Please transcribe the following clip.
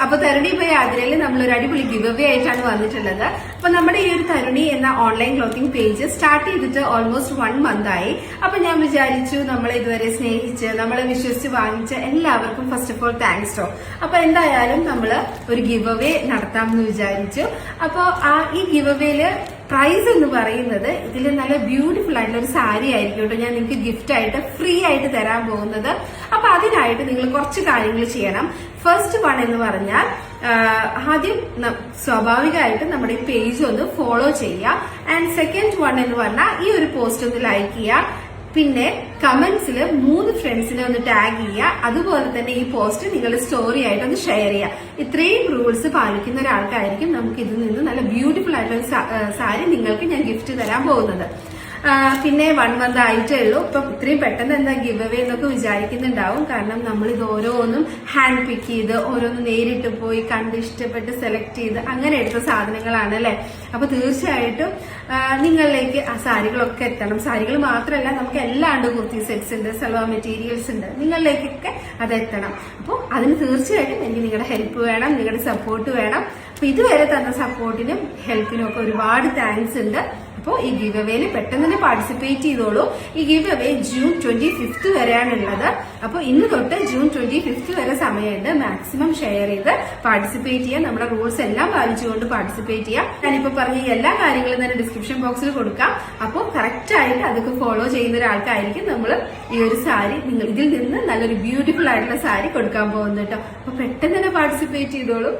അപ്പൊ തരുണി ബൈ ആതിരയിൽ നമ്മളൊരു അടിപൊളി ഗിവ് അവേ ആയിട്ടാണ് വന്നിട്ടുള്ളത്. അപ്പൊ നമ്മുടെ ഈ ഒരു തരുണി എന്ന ഓൺലൈൻ ക്ലോത്തിങ് പേജ് സ്റ്റാർട്ട് ചെയ്തിട്ട് ഓൾമോസ്റ്റ് 1 month ആയി. അപ്പൊ ഞാൻ വിചാരിച്ചു നമ്മളെ ഇതുവരെ സ്നേഹിച്ച് നമ്മളെ വിശ്വസിച്ച് വാങ്ങിച്ച എല്ലാവർക്കും ഫസ്റ്റ് ഓഫ് ഓൾ താങ്ക്സ് ടോ. അപ്പൊ എന്തായാലും നമ്മള് ഒരു ഗിവ് അവേ നടത്താമെന്ന് വിചാരിച്ചു. അപ്പൊ ഈ ഗിവ് അവേയില് പ്രൈസ് എന്ന് പറയുന്നത് ഇതിൽ നല്ല ബ്യൂട്ടിഫുൾ ആയിട്ടുള്ള ഒരു സാരി ആയിരിക്കും കേട്ടോ ഞാൻ നിങ്ങൾക്ക് ഗിഫ്റ്റ് ആയിട്ട് ഫ്രീ ആയിട്ട് തരാൻ പോകുന്നത്. അപ്പൊ അതിനായിട്ട് നിങ്ങൾ കുറച്ച് കാര്യങ്ങൾ ചെയ്യണം. ഫസ്റ്റ് വൺ എന്ന് പറഞ്ഞാൽ ആദ്യം സ്വാഭാവികമായിട്ട് നമ്മുടെ ഈ പേജ് ഒന്ന് ഫോളോ ചെയ്യുക. ആൻഡ് സെക്കൻഡ് വൺ എന്ന് പറഞ്ഞാൽ ഈ ഒരു പോസ്റ്റ് ഒന്ന് ലൈക്ക് ചെയ്യുക. പിന്നെ കമന്റ്സിൽ 3 ഫ്രണ്ട്സിനെ ഒന്ന് ടാഗ് ചെയ്യുക. അതുപോലെ തന്നെ ഈ പോസ്റ്റ് നിങ്ങളുടെ സ്റ്റോറി ആയിട്ട് ഒന്ന് ഷെയർ ചെയ്യുക. ഇത്രയും റൂൾസ് പാലിക്കുന്ന ഒരാൾക്കായിരിക്കും നമുക്ക് ഇതിൽ നിന്ന് നല്ല ബ്യൂട്ടിഫുൾ ആയിട്ടുള്ള സാരി നിങ്ങൾക്ക് ഞാൻ ഗിഫ്റ്റ് തരാൻ പോകുന്നത്. പിന്നെ 1 month ആയിട്ടേ ഉള്ളൂ. ഇപ്പൊ ഇത്രയും പെട്ടെന്ന് എന്താ ഗിവ് അവേ എന്നൊക്കെ വിചാരിക്കുന്നുണ്ടാവും. കാരണം നമ്മൾ ഇത് ഓരോന്നും ഹാൻഡ് പിക്ക് ചെയ്ത് ഓരോന്ന് നേരിട്ട് പോയി കണ്ട് ഇഷ്ടപ്പെട്ട് സെലക്ട് ചെയ്ത് അങ്ങനെ എടുത്ത സാധനങ്ങളാണ് അല്ലെ. അപ്പൊ തീർച്ചയായിട്ടും നിങ്ങളിലേക്ക് ആ സാരികളൊക്കെ എത്തണം. സാരികൾ മാത്രമല്ല നമുക്ക് എല്ലാണ്ട് കുർത്തി സെറ്റ്സ് ഉണ്ട്, സൽവാർ മെറ്റീരിയൽസ് ഉണ്ട്, നിങ്ങളിലേക്കൊക്കെ അത് എത്തണം. അപ്പോൾ അതിന് തീർച്ചയായിട്ടും എനിക്ക് നിങ്ങളുടെ ഹെൽപ്പ് വേണം, നിങ്ങളുടെ സപ്പോർട്ട് വേണം. അപ്പൊ ഇതുവരെ തന്ന സപ്പോർട്ടിനും ഹെൽപ്പിനും ഒക്കെ ഒരുപാട് താങ്ക്സ് ഉണ്ട്. അപ്പോൾ ഈ ഗിവ് അവേയിൽ പെട്ടെന്ന് തന്നെ പാർട്ടിസിപ്പേറ്റ് ചെയ്തോളൂ. ഈ ഗിവ് അവേ June 25th വരെയാണുള്ളത്. അപ്പോൾ ഇന്ന് തൊട്ട് June 25th വരെ സമയമുണ്ട്. മാക്സിമം ഷെയർ ചെയ്ത് പാർട്ടിസിപ്പേറ്റ് ചെയ്യാം. നമ്മുടെ റൂൾസ് എല്ലാം പാലിച്ചുകൊണ്ട് പാർട്ടിസിപ്പേറ്റ് ചെയ്യാം. ഞാനിപ്പോ പറഞ്ഞ എല്ലാ കാര്യങ്ങളും തന്നെ ഡിസ്ക്രിപ്ഷൻ ബോക്സിൽ കൊടുക്കാം. അപ്പോൾ കറക്റ്റ് ആയിട്ട് അതൊക്കെ ഫോളോ ചെയ്യുന്ന ഒരാൾക്കായിരിക്കും നമ്മൾ ഈ ഒരു സാരി നിങ്ങൾ ഇതിൽ നിന്ന് നല്ലൊരു ബ്യൂട്ടിഫുൾ ആയിട്ടുള്ള സാരി കൊടുക്കാൻ പോകുന്നത് കേട്ടോ. അപ്പൊ പെട്ടെന്ന് തന്നെ പാർട്ടിസിപ്പേറ്റ് ചെയ്തോളൂ.